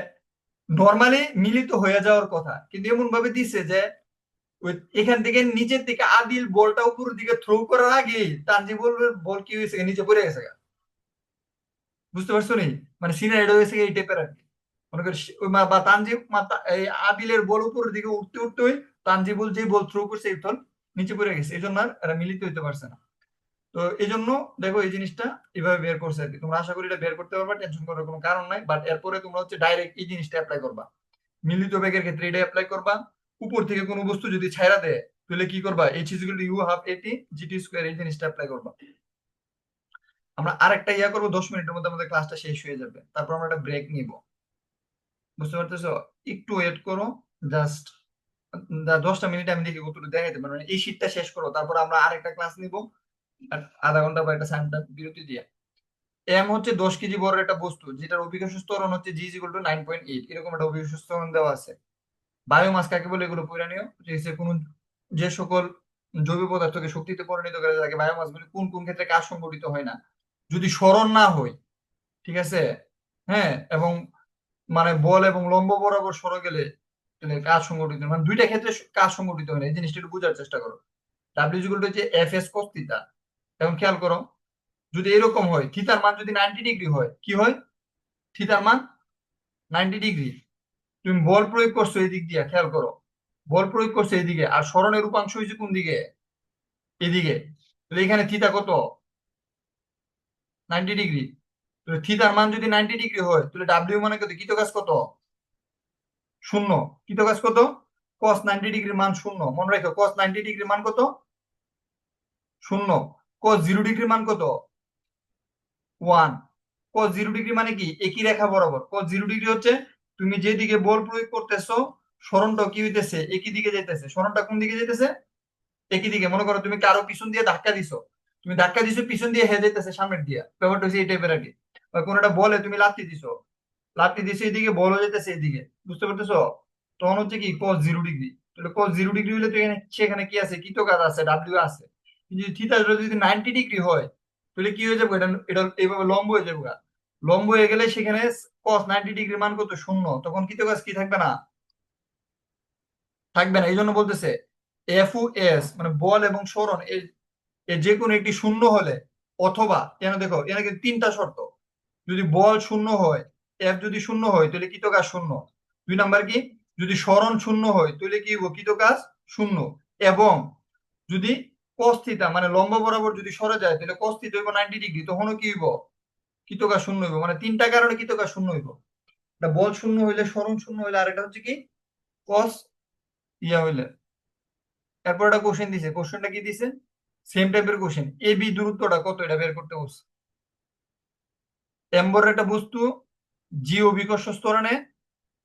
নর্মালি মিলিত হয়ে যাওয়ার কথা, কিন্তু এমন ভাবে দিছে যে ওই এখান থেকে নিচের দিকে আদিল বলটা উপরের দিকে থ্রো করার আগে তানজিবুল বল কি হয়েছে নিচে পড়ে গেছে। বুঝতে পারছো নি, মানে সিনারিটা হয়েছে এই টাইপের আর কি। মনে করি ওই বা তানজিব এই আদিলের বল উপরের দিকে উঠতে উঠতে ওই তানজিবুল যে বল থ্রো করছে এই তল নিচে পড়ে গেছে, এই জন্য আর এরা মিলিত হইতে পারছে না। তো এই জন্য দেখো এই জিনিসটা এভাবে বের করছে আর কি। তোমরা আশা করি এটা বের করতে পারবা, টেনশন করার কোনো কারণ নাই। বাট এরপরে তোমরা হচ্ছে ডাইরেক্ট এই জিনিসটা অ্যাপ্লাই করবা, মিলিত বেগের ক্ষেত্রে এটা অ্যাপ্লাই করবা। উপর থেকে কোনো বস্তু যদি ছাইরা দেয় তাহলে কি করবা, h is equal to u half a t g t square, এই জিনিসটা অ্যাপ্লাই করবা। আমরা আরেকটা ইয়া করবো, 10 মিনিটের মধ্যে আমাদের ক্লাসটা শেষ হয়ে যাবে, তারপর আমরা একটা ব্রেক নিব। বুঝতে পারতেছো, একটু ওয়েট করো, জাস্ট 10টা মিনিট আমি দেখি কতটুকু দেখাইতে পারবো। মানে এই শীটটা শেষ করো, তারপর আমরা আরেকটা ক্লাস নিব আধা ঘন্টা বা একটা সাইনটা বিরতি দিয়ে। এম হচ্ছে 10 কেজি বড় একটা বস্তু যেটার অভিকর্ষ ত্বরণ হচ্ছে জি ইজ ইকুয়াল টু 9.8, এরকম একটা অভিকর্ষ ত্বরণ দেওয়া আছে। বায়োমাস কাকে বলে এগুলো পড়ে নিও, কোন যে সকল জৈব পদার্থকে শক্তিতে পরিণত করে থাকে বায়োমাস বলে, কোন কোন ক্ষেত্রে কাজ সংঘটিত হয় না, যদি স্মরণ না হয়, ঠিক আছে, হ্যাঁ, এবং মানে বল এবং লম্ব বরাবর সরে গেলে তাহলে কাজ সংঘটিত হয়। মানে দুইটা ক্ষেত্রে কাজ সংঘটিত হয় না, এই জিনিসটা একটু বোঝার চেষ্টা করো। ডাব্লিউ ইকুয়াল টু হচ্ছে এফ এস কস থিটা। এখন খেয়াল করো, যদি এরকম হয় থিতার মান যদি 90 ডিগ্রি হয়, কি হয়, থিতার মান 90 ডিগ্রি, তুমি বল প্রয়োগ করছো এই দিক দিয়ে, খেয়াল করো, বল প্রয়োগ করছো এইদিকে, আর সরণের উপাংশ হয়েছে কোন দিকে, এদিকে। তাহলে এখানে থিতা কত, 90 ডিগ্রি। থিতার মান যদি 90 ডিগ্রি হয় তাহলে ডাব্লিউ মানে কত, কৃত কাজ কত, শূন্য। কৃত কাজ কত, কস 90 ডিগ্রির মান শূন্য। মনে রাখো কস 90 ডিগ্রির মান কত, শূন্য। কস 0 ডিগ্রির মান কত, 1। কস 0 ডিগ্রি মানে কি, একই রেখা বরাবর। কস 0 ডিগ্রি হচ্ছে তুমি যেদিকে বল প্রয়োগ করতেছো সরণটা কি হইতেছে, একই দিকে যাইতেছে। সরণটা কোন দিকে যাইতেছে, একই দিকে। মনে করো তুমি কারো পিছন দিয়ে ধাক্কা দিছো, তুমি ধাক্কা দিছো পিছন দিয়ে হেরে যাইতেছে সামনের দিয়ে, ব্যাপারটা হচ্ছে এই টাইপের আর কি। বা কোন একটা বলে তুমি লাথি দিছো, লাথি দিছো এদিকে, বল যেতেছে এদিকে, বুঝতে পারতেছো, তখন হচ্ছে কি কস 0 ডিগ্রি। তাহলে কস 0 ডিগ্রি হলে তো এখানে সেখানে কি আছে, কৃত কাজ আছে, ডাব্লিউ আছে। কিন্তু থিটা যদি 90 ডিগ্রি হয় তাহলে কি হয়ে যাবে, এটা এটা এইভাবে লম্ব হয়ে যাবে। লম্ব হয়ে গেলে সেখানে কস 90 ডিগ্রির মান কত, শূন্য। তখন কৃত কাজ কি থাকবে না, থাকবে না। এই জন্য বলতেছে এফ ও এস মানে বল এবং সরণ এর যে কোনো একটি শূন্য হলে, অথবা কেন দেখো এখানে কিন্তু তিনটা শর্ত, যদি বল শূন্য হয়, এফ যদি শূন্য হয় তাহলে কৃত কাজ শূন্য। 2 নাম্বার কি, যদি সরণ শূন্য হয় তাহলে কি হইব, কৃত কাজ শূন্য। এবং যদি cos থিটা মানে লম্ব বরাবর যদি সরে যায় তাহলে cos থিটা হইব 90 ডিগ্রি, তখনও কি হইব, কৃত কাজ শূন্য হইব। মানে তিনটা কারণে কৃত কাজ শূন্য হইব, এটা বল শূন্য হইলে, সরণ শূন্য হইলে, আর এটা হচ্ছে কি cos ইয়া হইলে। এরপর একটা কোশ্চেন দিছে, কোশ্চেনটা কি দিছে, সেম টাইপের কোশ্চেন, এ বি দূরত্বটা কত এটা বের করতে বলছে। এম্বর একটা বস্তু জি অভিকর্ষ ত্বরণে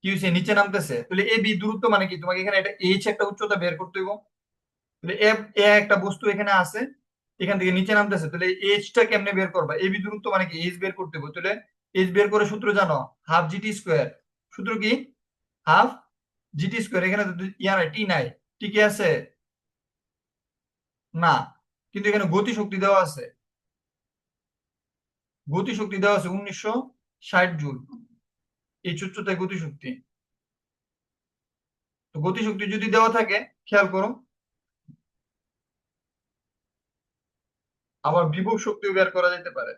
কি হয়েছে, নিচে নামতেছে, তাহলে এ বি দূরত্ব মানে কি, তোমাকে এখানে এটা এইচ একটা উচ্চতা বের করতে হইব। তাহলে এ এ একটা বস্তু এখানে আছে, এখান থেকে নিচে নামতেছে, তাহলে এইচটা কেমনে বের করবা? এবি দূরত্ব মানে কি? এইচ বের করতে হবে। তাহলে এইচ বের করে সূত্র জানো, হাফ জিটি স্কোয়ার। সূত্র কি? Half g t square. এখানে তো ইয়া নাই, টি নাই। টি কি আছে? না। কিন্তু এখানে গতি শক্তি দেওয়া আছে, গতি শক্তি দেওয়া আছে 1960 জুল। এই উচ্চতায় গতি শক্তি। তো গতি শক্তি যদি দেওয়া থাকে, খেয়াল করো, আবার বিভব শক্তিও বের করা যেতে পারে।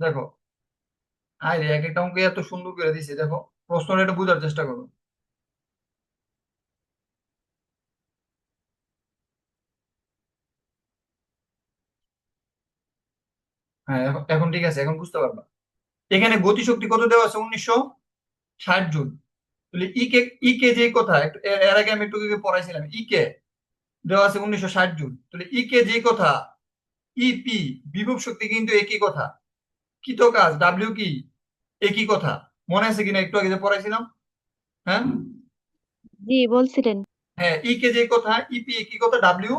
দেখো, আরে এক একটা অঙ্ক এত সুন্দর করে দিছে, দেখো প্রশ্নটা একটু বোঝার চেষ্টা করো। হ্যাঁ, এখন ঠিক আছে, এখন বুঝতে পারবা। এখানে গতিশক্তি কত দেওয়া আছে? 1960 জুল। তাহলে ই কে যে কথা একটু এর আগে আমি একটু আগে পড়াইছিলাম, ই কে দেওয়া আছে 1960 জুল। তাহলে ই কে যে কথা, ইপি বিভব শক্তি কিন্তু একই কথা। কৃত কাজ ডাব্লিউ কি একই কথা। মনে আছে কিনা একটু আগে যে পড়াইছিলাম? হ্যাঁ, জি বলছিলেন। হ্যাঁ, ই কে যে কথা, ইপি একই কথা, ডাব্লিউ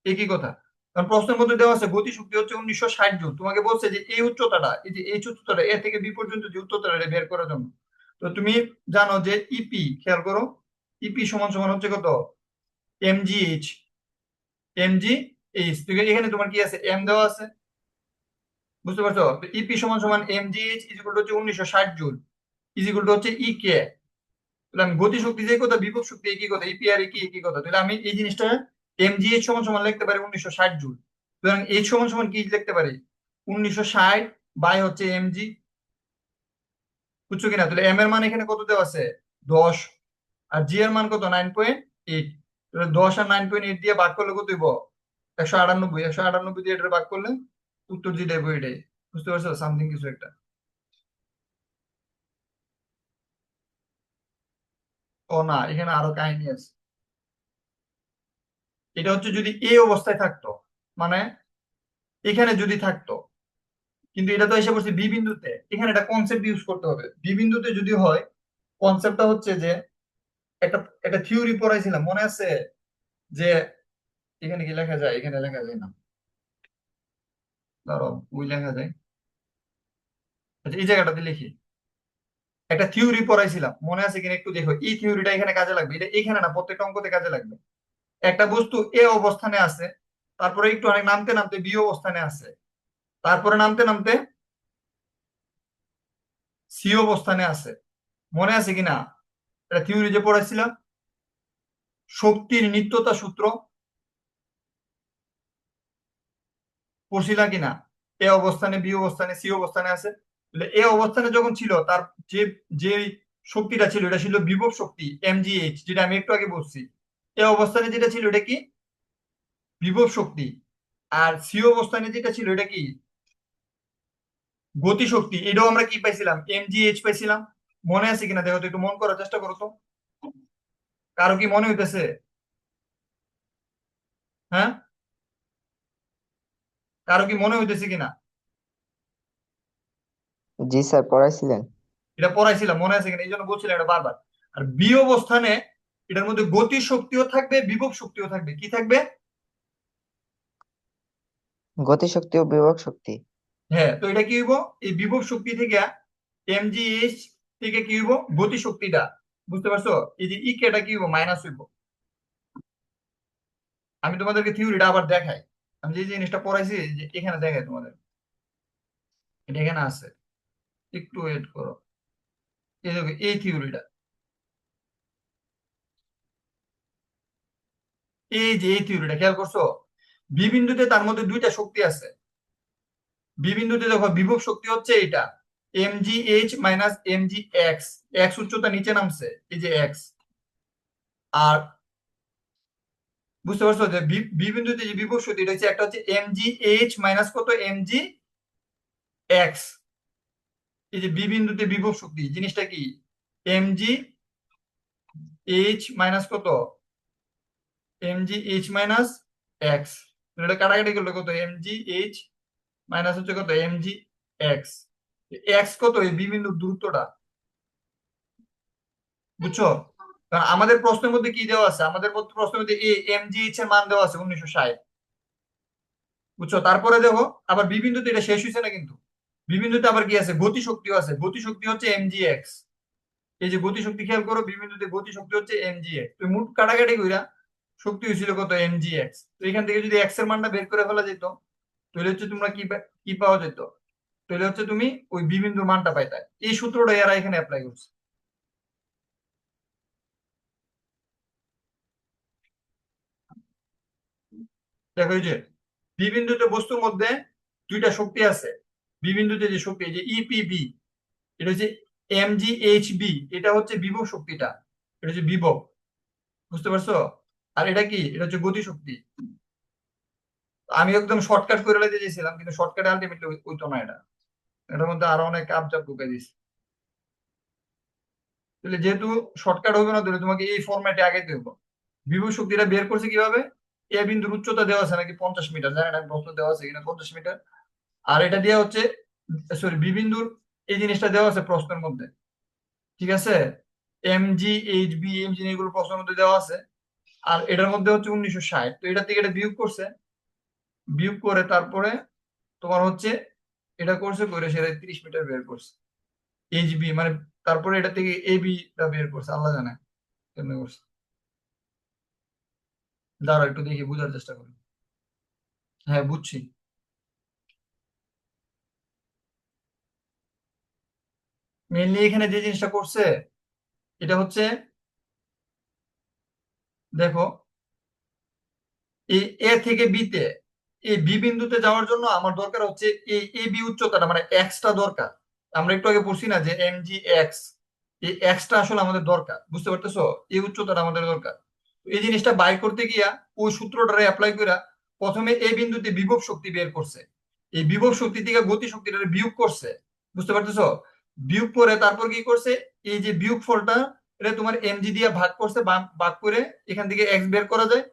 একই কথা। কারণ প্রশ্নের মধ্যে দেওয়া আছে গতি শক্তি হচ্ছে 1960 জুল। তোমাকে বলছে যে এই উচ্চতাটা, এই যে এই উচ্চতাটা এ থেকে বি পর্যন্ত যে উচ্চতাটা এটা বের করার জন্য। তো তুমি জানো যে ইপি, খেয়াল করো, ইপি সমান সমান হচ্ছে কত? এমজিএইচ। এমজিএইচ এখানে তোমার কি আছে? এম দেওয়া আছে, বুঝতে পারছো? ইপি সমান সমান এমজিএইচ ইজ ইকুয়াল টু হচ্ছে 1960 জুল, ইজ ইকুয়াল টু হচ্ছে ই কে। তাহলে আমি গতি শক্তি যে কথা, বিভব শক্তি একই কথা, ইপি আর একই একই কথা। তাহলে আমি এই জিনিসটা এমজিএইচ সমান সমান লিখতে পারি 1960 জুল। সুতরাং এইচ সমান সমান কি লিখতে পারি? 1960 বাই হচ্ছে এমজি। বুঝছো কিনা? তাহলে এম এর মান এখানে কত দেওয়া আছে? 10। আর জি এর মান কত? 9.8। তাহলে 10 আর 9.8 দিয়ে ভাগ করলে কত হইব? 198। 198 দিয়ে এটা ভাগ করলে উত্তর যেটা হইব এটাই। বুঝতে পারছো? সামথিং কিছু একটা। ও না, এখানে আরো কাহিনী আছে। এটা হচ্ছে যদি এই অবস্থায় থাকতো, মানে এখানে যদি থাকতো, কিন্তু এটা তো এসে পড়ছে বি বিন্দুতে। এখানে একটা কনসেপ্ট ইউজ করতে হবে। বি বিন্দুতে যদি হয়, কনসেপ্টটা হচ্ছে যে একটা একটা থিওরি পড়াইছিলাম, মনে আছে? যে এখানে কি লেখা যায়? এখানে লেখা যায় না, ধরো ওই লেখা যায়। আচ্ছা, এই জায়গাটাতে লিখি। একটা থিওরি পড়াইছিলাম, মনে আছে কিনা একটু দেখো। এই থিওরিটা এখানে কাজে লাগবে, এটা এখানে না, প্রত্যেকটা অঙ্কতে কাজে লাগবে। একটা বস্তু এ অবস্থানে আছে, তারপরে একটু অনেক নামতে নামতে বি অবস্থানে আছে, তারপরে নামতে নামতে সি অবস্থানে আছে। মনে আছে কিনা? এটা থিওরি যে পড়াইছিলাম, শক্তির নিত্যতা সূত্র পড়ছিলাম কিনা? এ অবস্থানে, বি অবস্থানে, সি অবস্থানে আছে। তাহলে এ অবস্থানে যখন ছিল, তার যে যে শক্তিটা ছিল এটা ছিল বিভব শক্তি এমজিএইচ, যেটা আমি একটু আগে বলছি। এ অবস্থানে যেটা ছিল এটা কি? বিভব শক্তি। আর সি অবস্থানে যেটা ছিল এটা কি? গতি শক্তি। এটাও আমরা কি পাইছিলাম? এমজিএইচ পাইছিলাম। মনে আছে কিনা দেখো তো, একটু মন করার চেষ্টা করো তো। কারো কি মনে হইতেছে? হ্যাঁ, কারো কি মনে হইতেছে কিনা? জি স্যার, পড়াইছিলেন। এটা পড়াইছিলাম, মনে আছে কিনা? এই জন্য বলছিলাম এটা বারবার। আর বি অবস্থানে এটার মধ্যে গতি শক্তিও থাকবে, বিভব শক্তিও থাকবে। কি থাকবে? গতিশক্তি ও বিভব শক্তি। হ্যাঁ, তো এটা কি হইব? এই বিভব শক্তি থেকে এমজিএইচ থেকে কি হইব? গতি শক্তিটা। বুঝতে পারছো? এই যে ই কেটা কি হইব? মাইনাস হইব। আমি তোমাদেরকে থিওরিটা আবার দেখাই। আমি যে জিনিসটা পড়াইছি যে এখানে দেখাই তোমাদের, এটা এখানে আছে, একটু ওয়েট করো। এই দেখো, এই থিওরিটা, এই যে এই থিওরিটা খেয়াল করছো? বি বিন্দুতে তার মধ্যে দুইটা শক্তি আছে। বি বিন্দুতে দেখো বিভব শক্তি হচ্ছে এটা, MGH minus MG x. X উচ্চতা নিচে নামছে, এই যে এক্স। আর বুঝতে পারছো যে বি বিন্দুতে যে বিভব শক্তি এটা হচ্ছে, একটা হচ্ছে এমজিএইচ মাইনাস কত? MG x. এই যে বি বিন্দুতে বিভব শক্তি জিনিসটা কি? এমজি এইচ মাইনাস কত? MG H minus x. এটা কাটাকাটি করলে কত? এমজি এইচ মাইনাস হচ্ছে কত? MG x. এক্স কত? এই বি বিন্দুর দূরত্বটা। বুঝছো? কারণ আমাদের প্রশ্নের মধ্যে কি দেওয়া আছে? আমাদের প্রশ্নের মধ্যে এ এমজিএইচ এর মান দেওয়া আছে 1960। বুঝছো? তারপরে দেখো আবার বি বিন্দুতে এটা শেষ হয়েছে না কিন্তু, বি বিন্দুতে আবার কি আছে, গতিশক্তিও আছে। গতিশক্তি হচ্ছে mgx। এই যে গতিশক্তি খেয়াল করো, বি বিন্দুতে গতিশক্তি হচ্ছে mgx। তো মোট কাটাকাটি কইরা শক্তি হয়েছিল কত, mgx। তো এখান থেকে যদি x এর মানটা বের করে ফেলা যেত, তাহলে হচ্ছে তোমরা কি পাওয়া যেত, তাহলে হচ্ছে তুমি ওই বি বিন্দুর মানটা পাইতা। এই সূত্রটা এরা এখানে অ্যাপ্লাই করছে। দেখো এই যে বি বিন্দুতে বস্তুর মধ্যে দুইটা শক্তি আছে। বি বিন্দুতে যে শক্তি, এই যে ইপিবি, এটা হচ্ছে mgHb, এটা হচ্ছে বিভব শক্তিটা, এটা হচ্ছে বিভব। বুঝতে পারছো? আর এটা কি, এটা হচ্ছে গতি শক্তি। আমি একদম শর্টকাট করে লাইতে চেয়েছিলাম, কিন্তু শর্টকাট আলটিমেটলি হইতো না। এটা এটার মধ্যে আরো অনেক কাপচাপ ঢুকে দিস। তাহলে যেহেতু শর্টকাট হবে না, তাহলে তোমাকে এই ফরম্যাটে আগে দেবো। বিভব শক্তিটা বের করছে কিভাবে, এ বিন্দুর উচ্চতা দেওয়া আছে নাকি 50 মিটার, জানি না প্রশ্ন দেওয়া আছে কিনা 50 মিটার। আর এটা দেওয়া হচ্ছে, সরি, বি বিন্দুর এই জিনিসটা দেওয়া আছে প্রশ্নের মধ্যে, ঠিক আছে? mgHb, mg এগুলো প্রশ্নের মধ্যে দেওয়া আছে। আর এটার মধ্যে হচ্ছে 1960। তো এটা থেকে এটা বিয়োগ করছে, বিয়োগ করে তারপরে তোমার হচ্ছে এটা করছে, করে সেটা 30 মিটার বের করছে এইচবি মানে। তারপরে এটা থেকে এবি টা বের করছে, আল্লাহ জানে কেমনে করছে। দাঁড়াও একটু দেখি বোঝার চেষ্টা করি। হ্যাঁ বুঝছি। মেনলি এখানে যে জিনিসটা করছে, এটা হচ্ছে, দেখো, এই এ থেকে বি তে, এই বি বিন্দুতে যাওয়ার জন্য আমার দরকার হচ্ছে এই এ বি উচ্চতাটা, মানে এক্সটা দরকার। আমরা একটু আগে পড়ছি না যে mg এক্স, এই এক্সটা আসলে আমাদের দরকার, বুঝতে পারতেছো? এই উচ্চতাটা আমাদের দরকার। তো এই জিনিসটা বাই করতে গিয়া ওই সূত্রটারে অ্যাপ্লাই কইরা প্রথমে এই বিন্দুতে বিভব শক্তি বের করছে, এই বিভব শক্তি থেকে গতি শক্তিটা বিয়োগ করছে। বুঝতে পারতেছো? বিয়োগ করে তারপর কি করছে, এই যে বিয়োগ ফলটা, এটা তোমার mg দিয়ে ভাগ করছে, ভাগ করে এখান থেকে এক্স বের করা যায়,